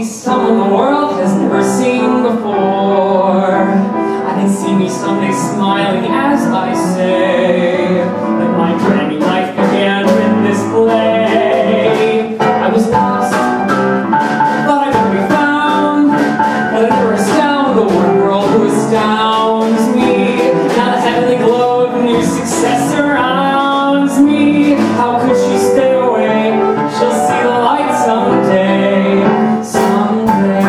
see someone the world has never seen before. I can see me someday smiling as I say that my brand new life began with this play. I was lost, thought I'd never be found, but I never astound the one girl who astounds me. Now the heavenly glow of new success surrounds me. How could she stay away? She'll see the light someday, someday.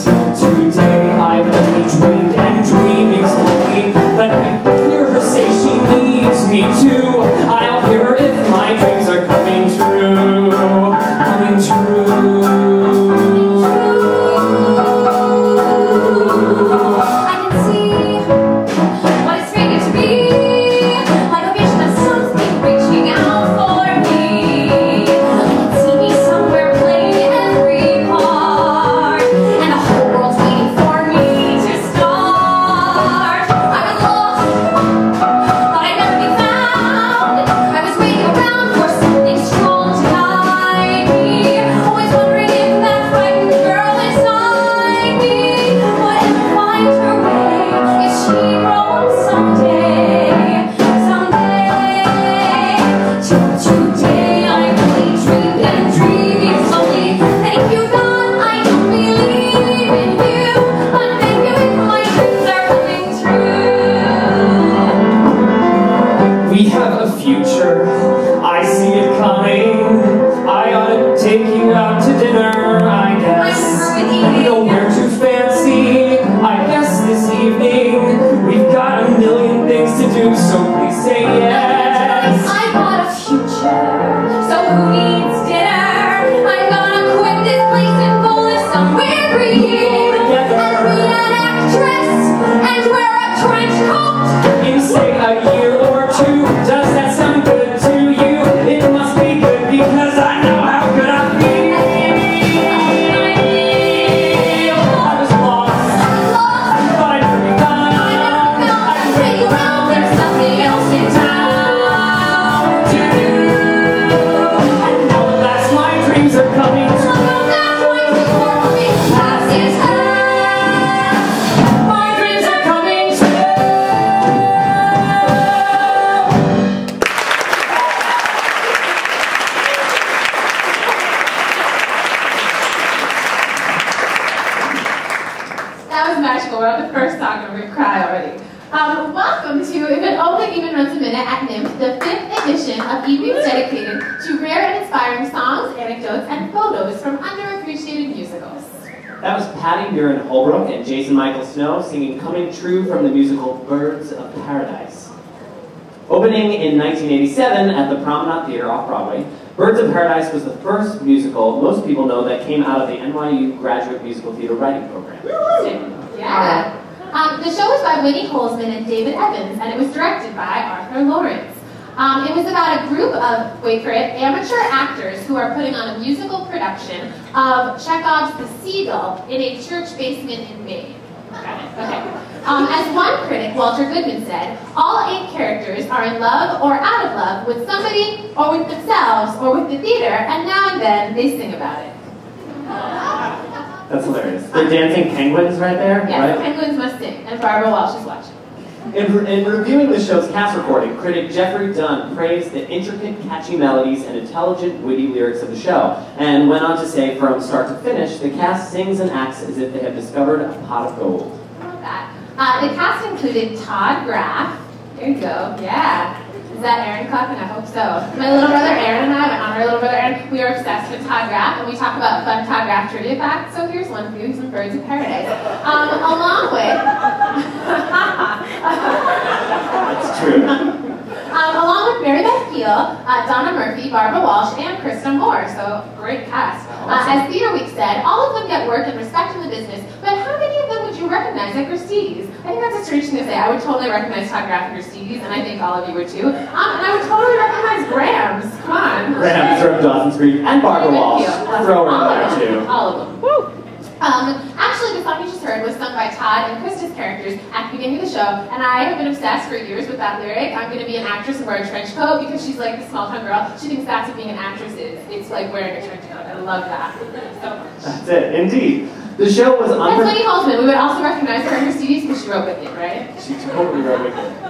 Till today I've only dreamed and dreaming slowly. Let me hear her say she needs me too. I'll hear her if my dreams are coming true, coming true. We have a future, I see it coming. I ought to take you out to dinner, I guess. Nowhere too fancy, I guess this evening. We've got a million things to do, so please say yes. I got a future, so who needs dinner? I'm gonna quit this place and go live somewhere green. And be an actress, and wear a trench coat. In say a year or two, does that sound good to you? It must be good because I know how good I feel. I was lost, thought I'd never be found. I'd wait around, there's something else in town to do. And now at last my dreams are coming true. My dreams are coming true. That was magical. We're on the first song and we're going to cry already. Welcome to If It Only Even Runs a Minute at NIMH, the 5th edition of evenings dedicated to rare and inspiring songs, anecdotes, and photos from underappreciated musicals. That was Patti Murin Holbrook and Jason Michael Snow singing Coming True from the musical Birds of Paradise. Opening in 1987 at the Promenade Theater off-Broadway, Birds of Paradise was the first musical most people know that came out of the NYU Graduate Musical Theater Writing Program. Yeah. The show was by Winnie Holzman and David Evans, and it was directed by Arthur Lawrence. It was about a group of, wait for it, amateur actors who are putting on a musical production of Chekhov's The Seagull in a church basement in Maine. Okay. As one critic, Walter Goodman, said, all 8 characters are in love or out of love with somebody or with themselves or with the theater, and now and then they sing about it. That's hilarious. They're dancing penguins right there, Yes, right? the penguins must sing, and Barbara Walsh is watching. In reviewing the show's cast recording, critic Jeffrey Dunn praised the intricate, catchy melodies and intelligent, witty lyrics of the show, and went on to say, from start to finish, the cast sings and acts as if they have discovered a pot of gold. I love that. The cast included Todd Graff. There you go. Yeah. Is that Aaron clapping? I hope so. My little brother Aaron and I, my honorary little brother Aaron, we are obsessed with Todd Graff, and we talk about fun Todd Graff trivia facts. So here's one for you: some Birds of Paradise. Along with. That's true. Along with Mary Beth Peel, Donna Murphy, Barbara Walsh, and Krista Moore. So great cast. As Theater Week said, all of them get work and respect in the business, but how many of them would you recognize at Christie's? I think that's a strange thing to say. I would totally recognize Todd Graff at Christie's, and I think all of you would too. And I would totally recognize Grams. Come on. Graham from Dawson's Creek and Barbara Walsh. Throw her in there too. All of them. Woo! Actually, the song you just heard was sung by Todd and Krista's characters at the beginning of the show, and I have been obsessed for years with that lyric. I'm going to be an actress and wear a trench coat because she's like a small-town girl. She thinks that's what being an actress is. It's like wearing a trench coat. I love that so much. That's it, indeed. The show was That's Winnie Holzman. We would also recognize her in her CDs because she wrote Wicked, right? She totally wrote Wicked.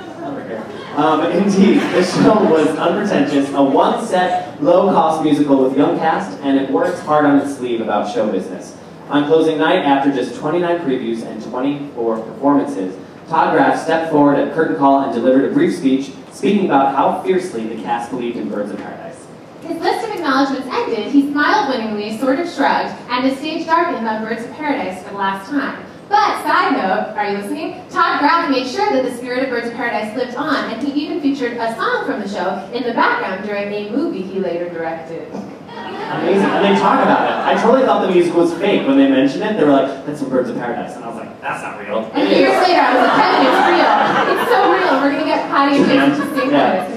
Indeed, the show was unpretentious, a one-set, low-cost musical with young cast, and it works hard on its sleeve about show business. On closing night, after just 29 previews and 24 performances, Todd Graff stepped forward at curtain call and delivered a brief speech, speaking about how fiercely the cast believed in Birds of Paradise. His list of acknowledgments ended, he smiled winningly, sort of shrugged, and the stage darkened on Birds of Paradise for the last time. But, side note, are you listening? Todd Graff made sure that the spirit of Birds of Paradise lived on, and he even featured a song from the show in the background during a movie he later directed. Amazing, and they talk about it. I totally thought the music was fake when they mentioned it. They were like, that's from Birds of Paradise, and I was like, that's not real. And years later, I was like, Kevin, it's real. It's so real. We're going to get Patti and Jason to sing with us.